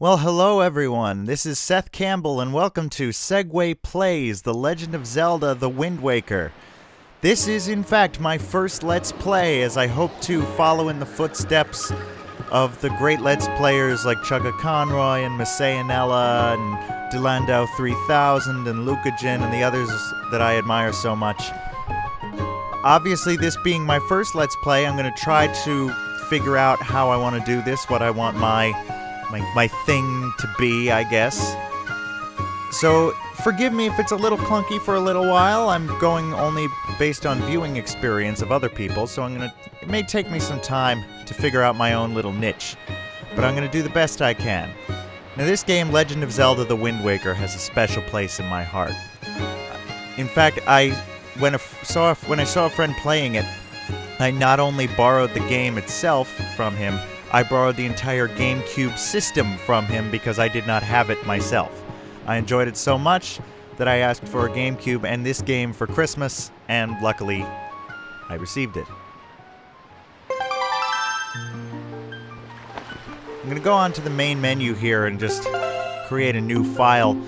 Well, hello everyone. This is Seth Campbell, and welcome to Segway Plays The Legend of Zelda: The Wind Waker. This is, in fact, my first Let's Play, as I hope to follow in the footsteps of the great Let's Players like Chugga Conroy and Masayanella and Delandau 3000 and Lucagen and the others that I admire so much. Obviously, this being my first Let's Play, I'm going to try to figure out how I want to do this, what I want my thing to be, I guess. So, forgive me if it's a little clunky for a little while. I'm going only based on viewing experience of other people, so it may take me some time to figure out my own little niche. But I'm going to do the best I can. Now, this game, Legend of Zelda: The Wind Waker, has a special place in my heart. In fact, when I saw a friend playing it, I not only borrowed the game itself from him, I borrowed the entire GameCube system from him because I did not have it myself. I enjoyed it so much that I asked for a GameCube and this game for Christmas, and luckily, I received it. I'm going to go on to the main menu here and just create a new file.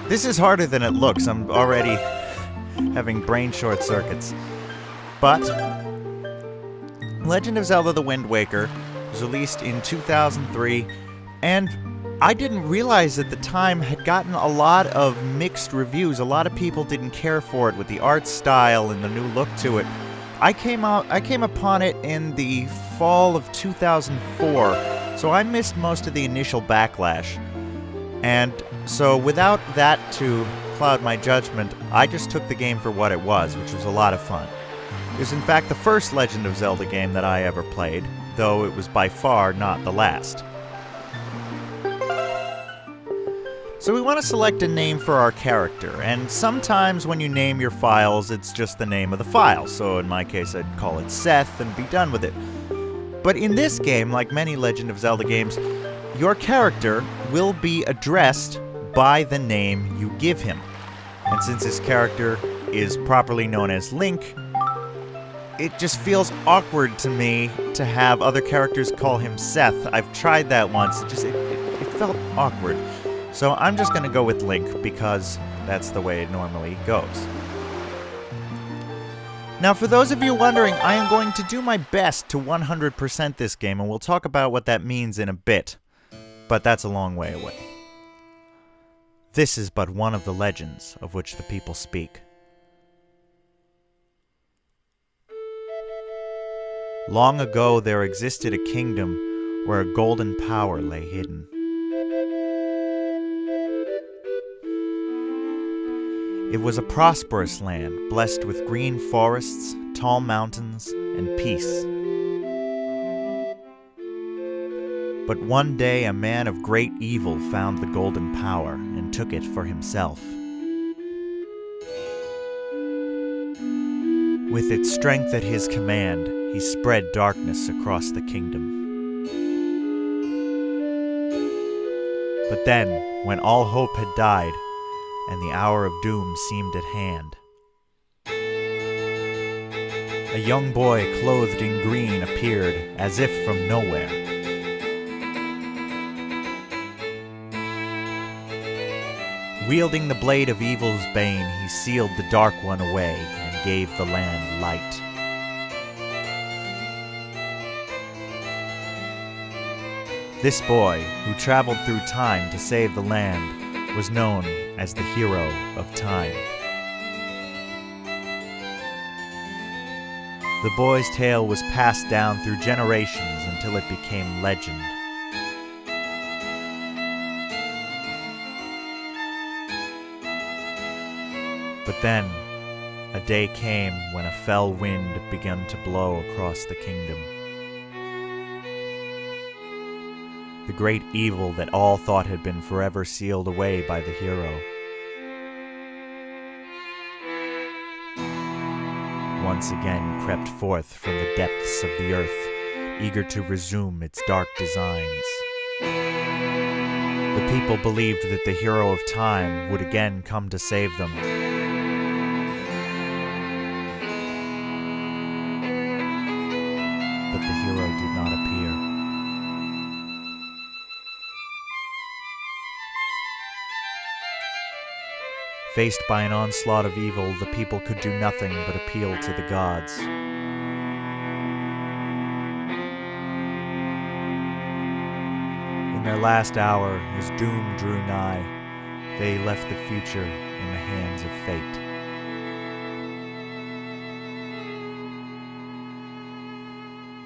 This is harder than it looks. I'm already having brain short circuits. But Legend of Zelda: The Wind Waker was released in 2003, and I didn't realize at the time had gotten a lot of mixed reviews. A lot of people didn't care for it with the art style and the new look to it. I came upon it in the fall of 2004, so I missed most of the initial backlash. And so without that to cloud my judgment, I just took the game for what it was, which was a lot of fun. It was in fact the first Legend of Zelda game that I ever played, though it was by far not the last. So we want to select a name for our character, and sometimes when you name your files, it's just the name of the file, so in my case I'd call it Seth and be done with it. But in this game, like many Legend of Zelda games, your character will be addressed by the name you give him. And since this character is properly known as Link, it just feels awkward to me to have other characters call him Seth. I've tried that once. It felt awkward. So I'm just going to go with Link because that's the way it normally goes. Now, for those of you wondering, I am going to do my best to 100% this game, and we'll talk about what that means in a bit. But that's a long way away. This is but one of the legends of which the people speak. Long ago there existed a kingdom where a golden power lay hidden. It was a prosperous land, blessed with green forests, tall mountains, and peace. But one day a man of great evil found the golden power and took it for himself. With its strength at his command, he spread darkness across the kingdom. But then, when all hope had died, and the hour of doom seemed at hand, a young boy clothed in green appeared as if from nowhere. Wielding the blade of evil's bane, he sealed the Dark One away and gave the land light. This boy, who traveled through time to save the land, was known as the Hero of Time. The boy's tale was passed down through generations until it became legend. But then, a day came when a fell wind began to blow across the kingdom. The great evil that all thought had been forever sealed away by the hero. Once again crept forth from the depths of the earth, eager to resume its dark designs. The people believed that the Hero of Time would again come to save them. But the hero did not appear. Faced by an onslaught of evil, the people could do nothing but appeal to the gods. In their last hour, as doom drew nigh, they left the future in the hands of fate.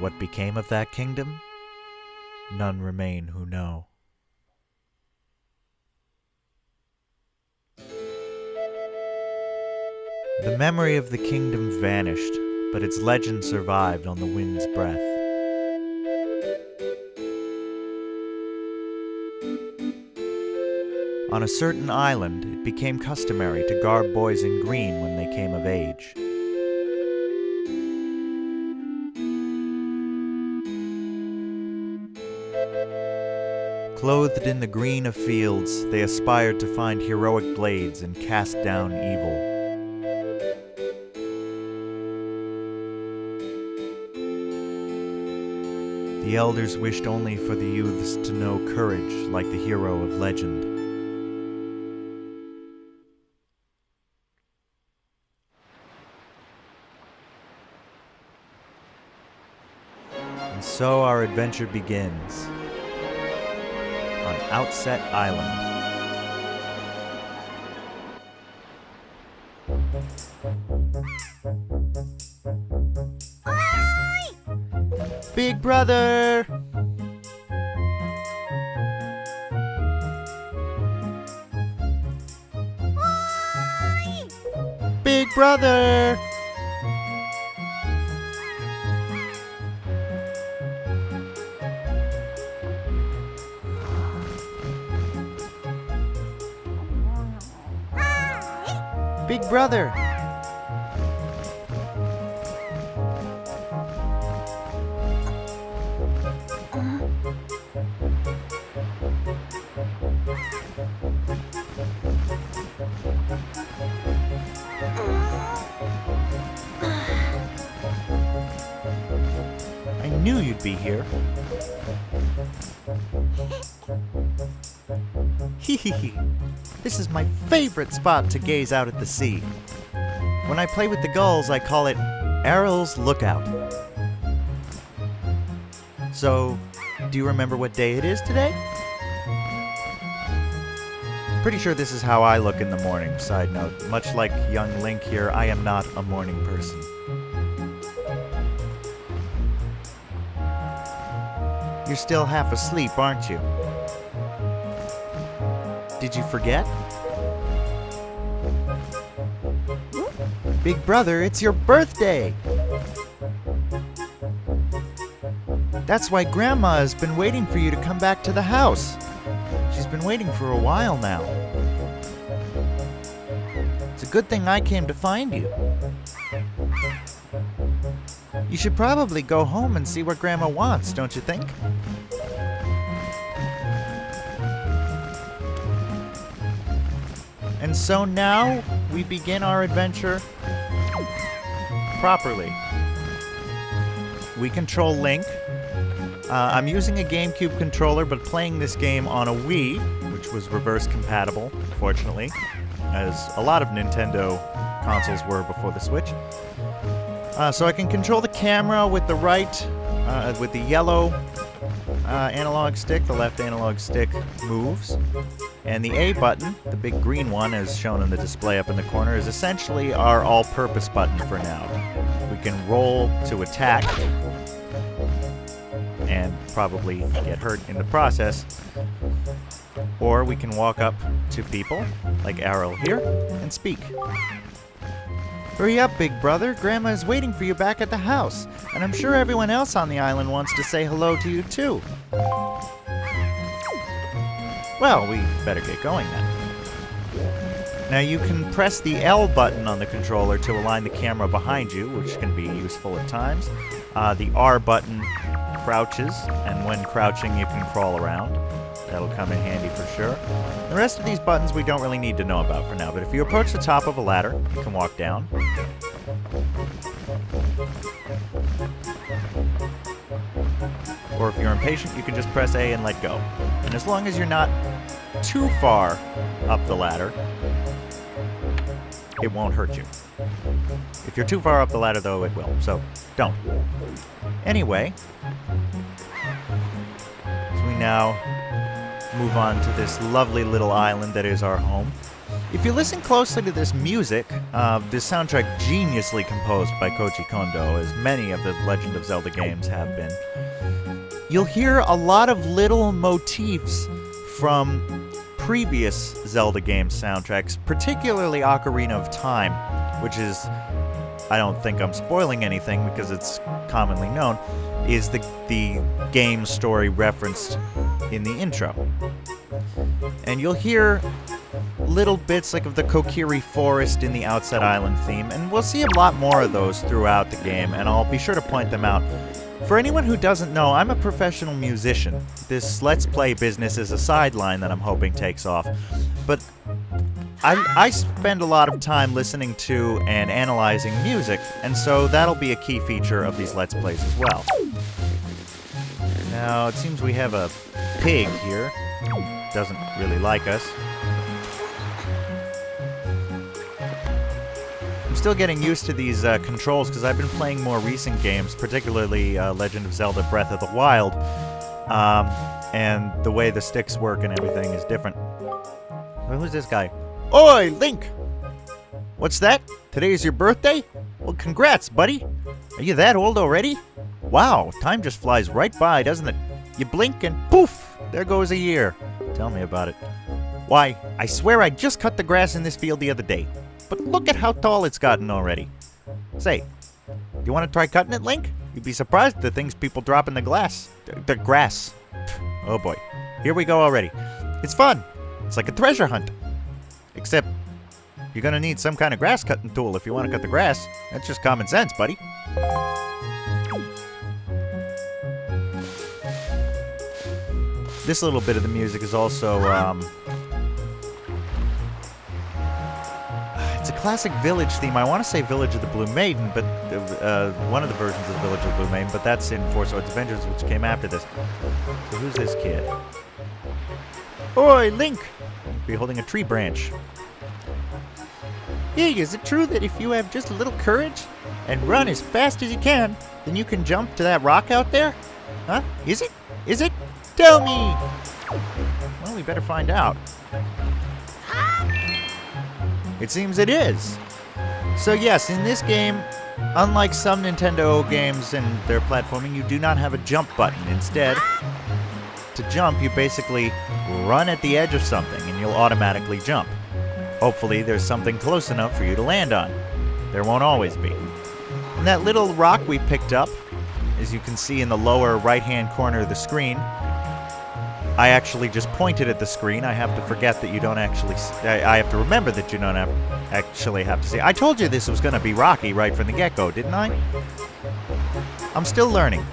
What became of that kingdom? None remain who know. The memory of the kingdom vanished, but its legend survived on the wind's breath. On a certain island, it became customary to garb boys in green when they came of age. Clothed in the green of fields, they aspired to find heroic glades and cast down evil. The elders wished only for the youths to know courage like the hero of legend. And so our adventure begins on Outset Island. Big brother! Big brother! Big brother! I knew you'd be here. Hee hee hee. This is my favorite spot to gaze out at the sea. When I play with the gulls, I call it Errol's Lookout. So, do you remember what day it is today? Pretty sure this is how I look in the morning. Side note, much like young Link here, I am not a morning person. You're still half asleep, aren't you? Did you forget? Big brother, it's your birthday! That's why Grandma has been waiting for you to come back to the house. She's been waiting for a while now. It's a good thing I came to find you. You should probably go home and see what Grandma wants, don't you think? And so now, we begin our adventure properly. We control Link. I'm using a GameCube controller, but playing this game on a Wii, which was reverse compatible, fortunately, as a lot of Nintendo consoles were before the Switch. So I can control the camera with the with the yellow analog stick. The left analog stick moves. And the A button, the big green one as shown in the display up in the corner, is essentially our all-purpose button for now. We can roll to attack and probably get hurt in the process. Or we can walk up to people, like Errol here, and speak. Hurry up, big brother. Grandma is waiting for you back at the house. And I'm sure everyone else on the island wants to say hello to you, too. Well, we better get going then. Now you can press the L button on the controller to align the camera behind you, which can be useful at times. The R button crouches, and when crouching you can crawl around. That'll come in handy for sure. The rest of these buttons we don't really need to know about for now, but if you approach the top of a ladder, you can walk down. Or if you're impatient, you can just press A and let go. And as long as you're not too far up the ladder, it won't hurt you. If you're too far up the ladder, though, it will. So, don't. Anyway, as we now move on to this lovely little island that is our home. If you listen closely to this music, this soundtrack geniusly composed by Koji Kondo, as many of the Legend of Zelda games have been, you'll hear a lot of little motifs from previous Zelda game soundtracks, particularly Ocarina of Time, which is, I don't think I'm spoiling anything because it's commonly known, is the game story referenced in the intro. And you'll hear little bits like of the Kokiri Forest in the Outset Island theme, and we'll see a lot more of those throughout the game, and I'll be sure to point them out. For anyone who doesn't know, I'm a professional musician. This Let's Play business is a sideline that I'm hoping takes off, but I spend a lot of time listening to and analyzing music, and so that'll be a key feature of these Let's Plays as well. Now, it seems we have a pig here. Doesn't really like us. I'm still getting used to these controls because I've been playing more recent games, particularly Legend of Zelda Breath of the Wild, and the way the sticks work and everything is different. Well, who's this guy? Oi, Link! What's that? Today is your birthday? Well, congrats, buddy! Are you that old already? Wow, time just flies right by, doesn't it? You blink and poof! There goes a year. Tell me about it. Why, I swear I just cut the grass in this field the other day. But look at how tall it's gotten already. Say, do you want to try cutting it, Link? You'd be surprised at the things people drop in the grass. Oh boy. Here we go already. It's fun. It's like a treasure hunt. Except, you're gonna need some kind of grass cutting tool if you want to cut the grass. That's just common sense, buddy. This little bit of the music is also, it's a classic Village theme. I want to say Village of the Blue Maiden, but one of the versions of Village of the Blue Maiden, but that's in Four Swords Adventures, which came after this. So who's this kid? Oi, Link! Be holding a tree branch. Hey, is it true that if you have just a little courage and run as fast as you can, then you can jump to that rock out there? Huh? Is it? Is it? Tell me! Well, we better find out. It seems it is. So yes, in this game, unlike some Nintendo games and their platforming, you do not have a jump button. Instead, to jump, you basically run at the edge of something and you'll automatically jump. Hopefully, there's something close enough for you to land on. There won't always be. And that little rock we picked up, as you can see in the lower right-hand corner of the screen, I actually just pointed at the screen. I have to forget that you don't actually... I have to remember that you don't actually have to see. I told you this was going to be rocky right from the get-go, didn't I? I'm still learning.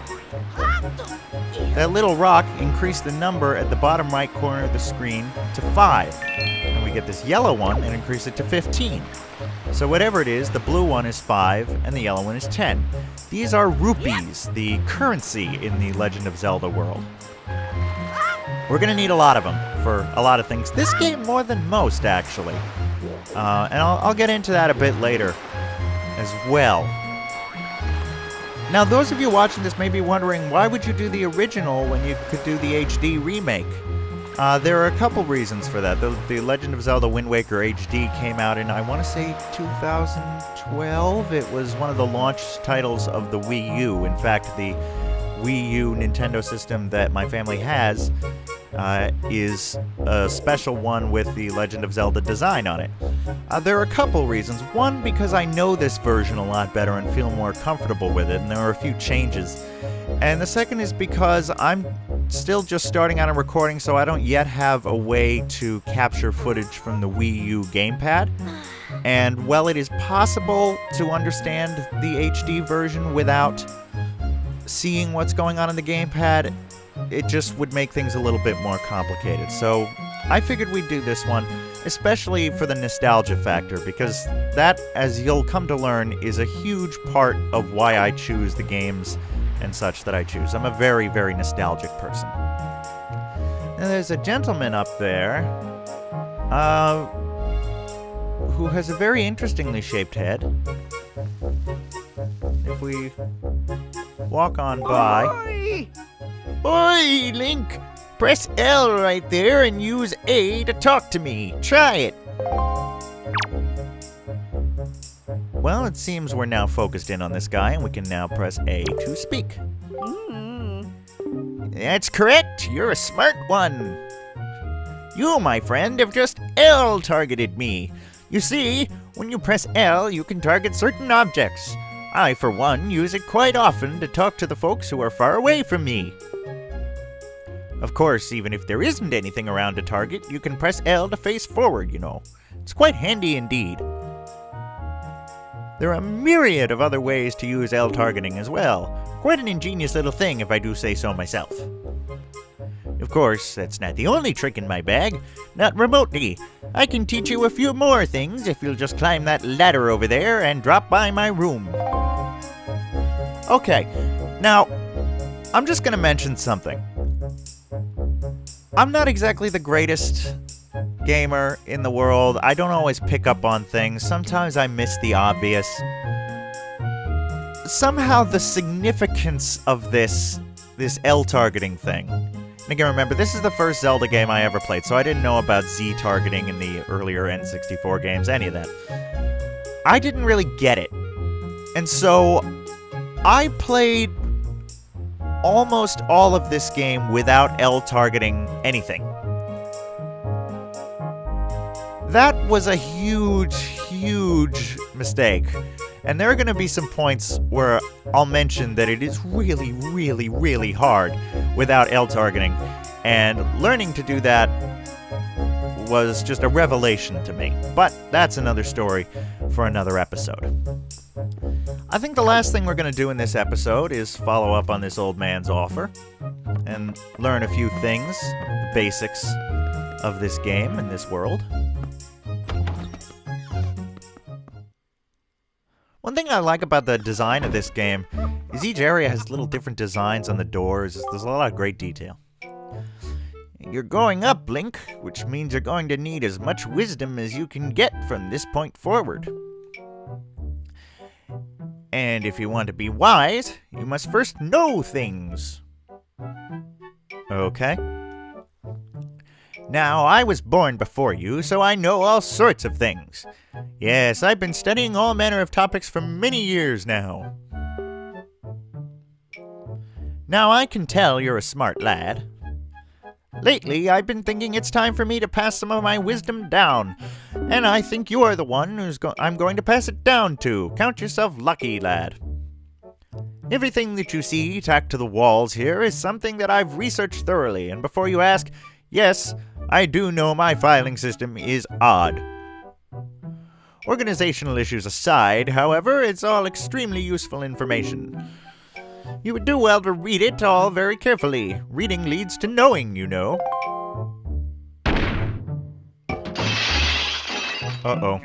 That little rock increased the number at the bottom right corner of the screen to 5. And we get this yellow one and increase it to 15. So whatever it is, the blue one is 5 and the yellow one is 10. These are rupees, the currency in the Legend of Zelda world. We're going to need a lot of them for a lot of things. This game more than most, actually. And I'll get into that a bit later as well. Now, those of you watching this may be wondering, why would you do the original when you could do the HD remake? There are a couple reasons for that. The Legend of Zelda Wind Waker HD came out in, I want to say, 2012. It was one of the launch titles of the Wii U. In fact, the Wii U Nintendo system that my family has is a special one with the Legend of Zelda design on it. There are a couple reasons. One, because I know this version a lot better and feel more comfortable with it, and there are a few changes. And the second is because I'm still just starting out on recording, so I don't yet have a way to capture footage from the Wii U gamepad. And while it is possible to understand the HD version without seeing what's going on in the gamepad, it just would make things a little bit more complicated. So I figured we'd do this one, especially for the nostalgia factor, because that, as you'll come to learn, is a huge part of why I choose the games and such that I choose. I'm a very, very nostalgic person. Now there's a gentleman up there, who has a very interestingly shaped head. If we walk on by... Oi! Oi, Link! Press L right there and use A to talk to me. Try it. Well, it seems we're now focused in on this guy, and we can now press A to speak. That's correct. You're a smart one. You, my friend, have just L-targeted me. You see, when you press L, you can target certain objects. I, for one, use it quite often to talk to the folks who are far away from me. Of course, even if there isn't anything around to target, you can press L to face forward, you know. It's quite handy indeed. There are a myriad of other ways to use L targeting as well. Quite an ingenious little thing, if I do say so myself. Of course, that's not the only trick in my bag. Not remotely. I can teach you a few more things if you'll just climb that ladder over there and drop by my room. Okay, now, I'm just gonna mention something. I'm not exactly the greatest gamer in the world. I don't always pick up on things. Sometimes I miss the obvious. Somehow the significance of this L targeting thing. And again, remember, this is the first Zelda game I ever played, so I didn't know about Z targeting in the earlier N64 games, any of that. I didn't really get it. And so I played almost all of this game without L targeting anything. That was a huge, huge mistake. And there are going to be some points where I'll mention that it is really, really, really hard without L targeting. And learning to do that was just a revelation to me. But that's another story for another episode. I think the last thing we're going to do in this episode is follow up on this old man's offer and learn a few things, the basics of this game and this world. One thing I like about the design of this game is each area has little different designs on the doors. There's a lot of great detail. You're going up, Link, which means you're going to need as much wisdom as you can get from this point forward. And if you want to be wise, you must first know things. Okay. Now, I was born before you, so I know all sorts of things. Yes, I've been studying all manner of topics for many years now. Now, I can tell you're a smart lad. Lately, I've been thinking it's time for me to pass some of my wisdom down. And I think you're the one I'm going to pass it down to. Count yourself lucky, lad. Everything that you see tacked to the walls here is something that I've researched thoroughly, and before you ask, yes, I do know my filing system is odd. Organizational issues aside, however, it's all extremely useful information. You would do well to read it all very carefully. Reading leads to knowing, you know. Uh-oh.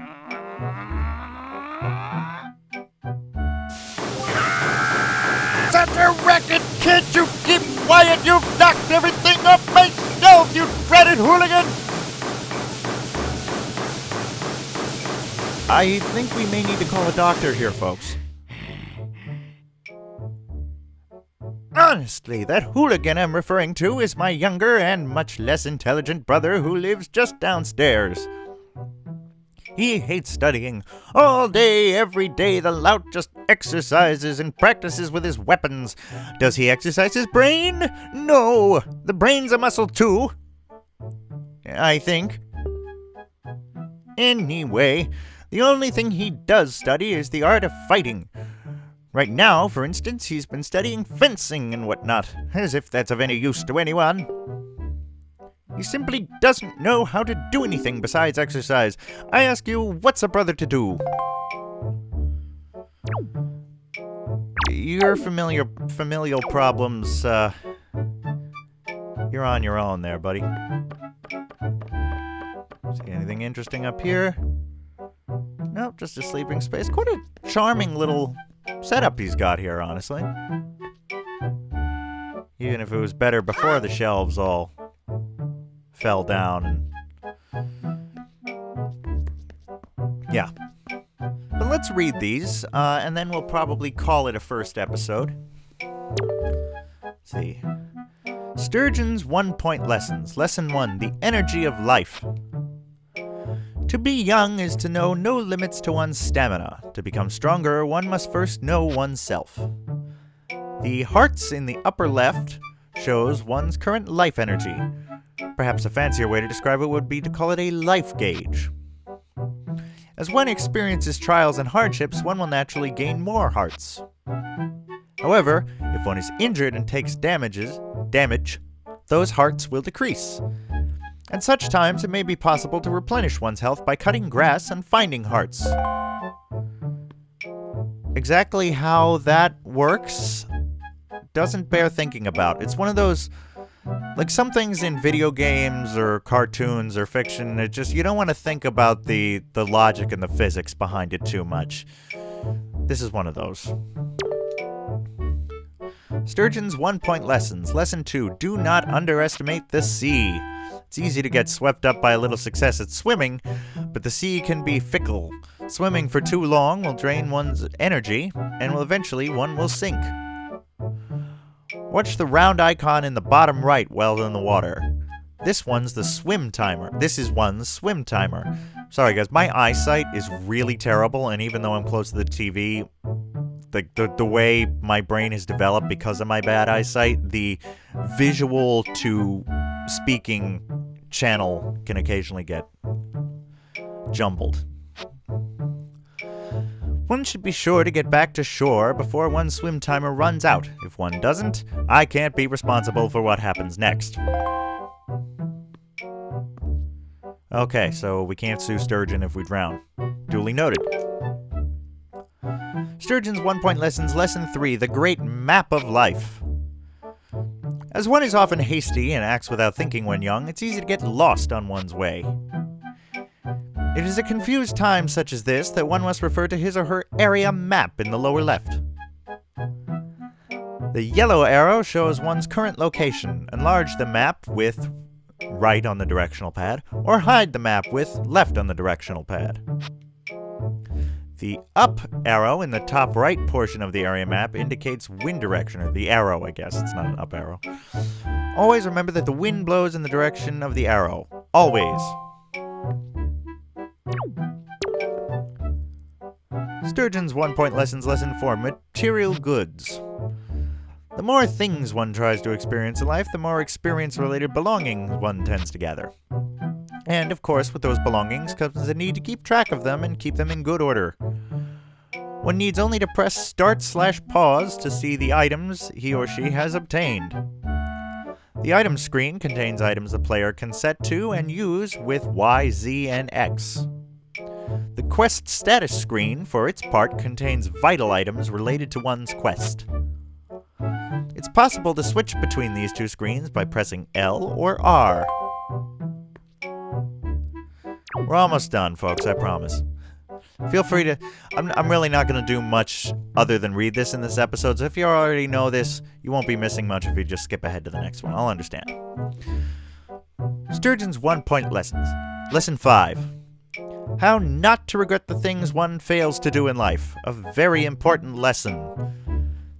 Such a racket! Can't you keep quiet? You've knocked everything off my shelf, you dreaded hooligan! I think we may need to call a doctor here, folks. Honestly, that hooligan I'm referring to is my younger and much less intelligent brother who lives just downstairs. He hates studying. All day, every day, the lout just exercises and practices with his weapons. Does he exercise his brain? No. The brain's a muscle too, I think. Anyway, the only thing he does study is the art of fighting. Right now, for instance, he's been studying fencing and whatnot, as if that's of any use to anyone. He simply doesn't know how to do anything besides exercise. I ask you, what's a brother to do? Your familial problems, you're on your own there, buddy. See anything interesting up here? Nope, just a sleeping space. Quite a charming little setup he's got here, honestly. Even if it was better before the shelves all Yeah. But let's read these, and then we'll probably call it a first episode. Let's see. Sturgeon's 1-point lessons. Lesson 1, the energy of life. To be young is to know no limits to one's stamina. To become stronger, one must first know oneself. The hearts in the upper left shows one's current life energy. Perhaps a fancier way to describe it would be to call it a life gauge. As one experiences trials and hardships, one will naturally gain more hearts. However, if one is injured and takes damage, those hearts will decrease. At such times, it may be possible to replenish one's health by cutting grass and finding hearts. Exactly how that works doesn't bear thinking about. It's one of those, like some things in video games or cartoons or fiction, it just, you don't want to think about the logic and the physics behind it too much. This is one of those. Sturgeon's 1-point lessons. Lesson 2, do not underestimate the sea. It's easy to get swept up by a little success at swimming, but the sea can be fickle. Swimming for too long will drain one's energy, and eventually one will sink. Watch the round icon in the bottom right while in the water. This one's the swim timer. This is one's swim timer. Sorry guys, my eyesight is really terrible, and even though I'm close to the TV, the way my brain has developed because of my bad eyesight, the visual to speaking channel can occasionally get jumbled. One should be sure to get back to shore before one's swim timer runs out. If one doesn't, I can't be responsible for what happens next. Okay, so we can't sue Sturgeon if we drown. Duly noted. Sturgeon's 1-point lessons. Lesson 3, the great map of life. As one is often hasty and acts without thinking when young, it's easy to get lost on one's way. It is a confused time such as this that one must refer to his or her area map in the lower left. The yellow arrow shows one's current location. Enlarge the map with right on the directional pad, or hide the map with left on the directional pad. The up arrow in the top right portion of the area map indicates wind direction, or the arrow, I guess. It's not an up arrow. Always remember that the wind blows in the direction of the arrow. Always. Sturgeon's 1-point lessons. Lesson 4, material goods. The more things one tries to experience in life, the more experience-related belongings one tends to gather. And, of course, with those belongings comes the need to keep track of them and keep them in good order. One needs only to press Start/Pause to see the items he or she has obtained. The items screen contains items the player can set to and use with Y, Z, and X. The quest status screen, for its part, contains vital items related to one's quest. It's possible to switch between these two screens by pressing L or R. We're almost done, folks, I promise. Feel free to... I'm really not going to do much other than read this in this episode, so if you already know this, you won't be missing much if you just skip ahead to the next one. I'll understand. Sturgeon's 1-point lessons. Lesson 5. How not to regret the things one fails to do in life. A very important lesson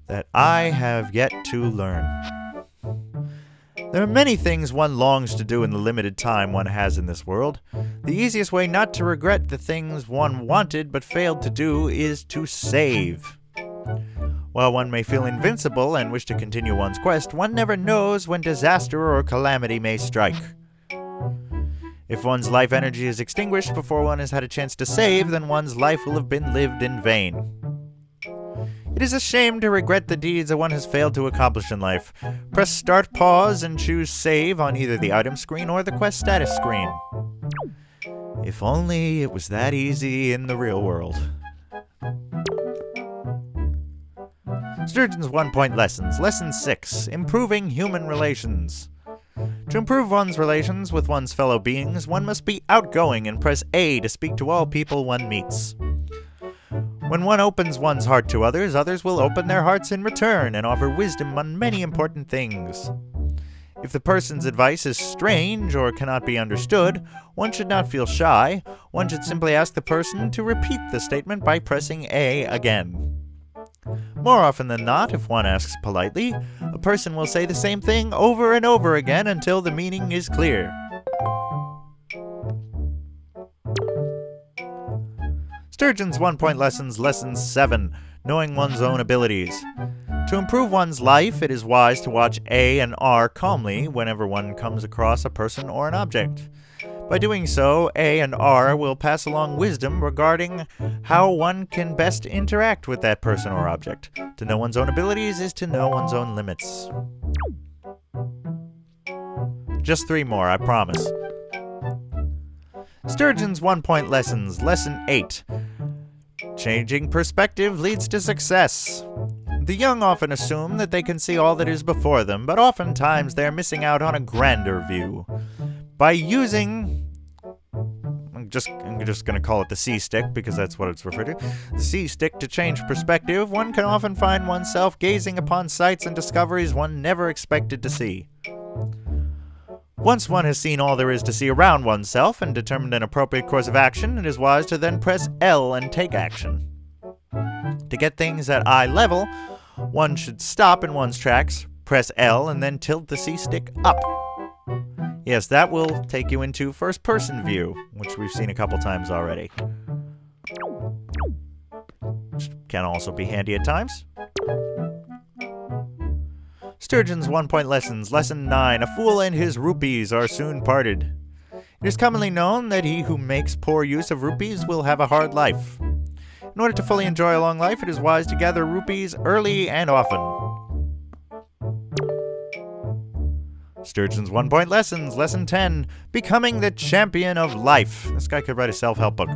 that I have yet to learn. There are many things one longs to do in the limited time one has in this world. The easiest way not to regret the things one wanted but failed to do is to save. While one may feel invincible and wish to continue one's quest, one never knows when disaster or calamity may strike. If one's life energy is extinguished before one has had a chance to save, then one's life will have been lived in vain. It is a shame to regret the deeds that one has failed to accomplish in life. Press Start, Pause, and choose Save on either the item screen or the quest status screen. If only it was that easy in the real world. Sturgeon's 1-point lessons. Lesson 6. Improving human relations. To improve one's relations with one's fellow beings, one must be outgoing and press A to speak to all people one meets. When one opens one's heart to others, others will open their hearts in return and offer wisdom on many important things. If the person's advice is strange or cannot be understood, one should not feel shy. One should simply ask the person to repeat the statement by pressing A again. More often than not, if one asks politely, a person will say the same thing over and over again until the meaning is clear. Sturgeon's 1-point lessons, Lesson 7, Knowing One's Own Abilities. To improve one's life, it is wise to watch A and R calmly whenever one comes across a person or an object. By doing so, A and R will pass along wisdom regarding how one can best interact with that person or object. To know one's own abilities is to know one's own limits. Just 3 more, I promise. Sturgeon's 1-point lessons, Lesson 8. Changing perspective leads to success. The young often assume that they can see all that is before them, but oftentimes they are missing out on a grander view. By using, I'm just going to call it the C-stick because that's what it's referred to, the C-stick to change perspective, one can often find oneself gazing upon sights and discoveries one never expected to see. Once one has seen all there is to see around oneself and determined an appropriate course of action, it is wise to then press L and take action. To get things at eye level, one should stop in one's tracks, press L, and then tilt the C-stick up. Yes, that will take you into first-person view, which we've seen a couple times already. Which can also be handy at times. Sturgeon's 1-point lessons, Lesson 9, A fool and his rupees are soon parted. It is commonly known that he who makes poor use of rupees will have a hard life. In order to fully enjoy a long life, it is wise to gather rupees early and often. Sturgeon's 1-point lessons, Lesson 10, Becoming the Champion of Life. This guy could write a self-help book.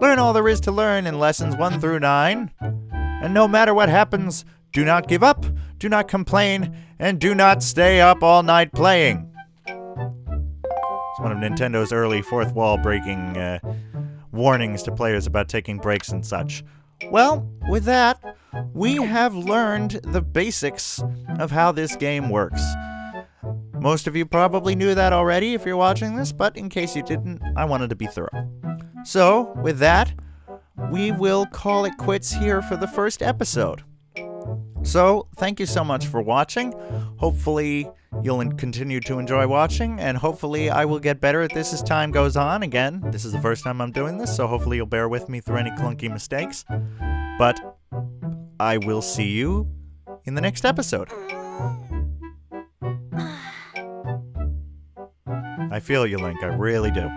Learn all there is to learn in Lessons 1 through 9. And no matter what happens, do not give up, do not complain, and do not stay up all night playing. It's one of Nintendo's early fourth wall breaking warnings to players about taking breaks and such. Well, with that, we have learned the basics of how this game works. Most of you probably knew that already if you're watching this, but in case you didn't, I wanted to be thorough. So, with that, we will call it quits here for the first episode. So, thank you so much for watching. Hopefully, you'll continue to enjoy watching, and hopefully I will get better at this as time goes on. Again, this is the first time I'm doing this, so hopefully you'll bear with me through any clunky mistakes. But I will see you in the next episode. I feel you, Link. I really do.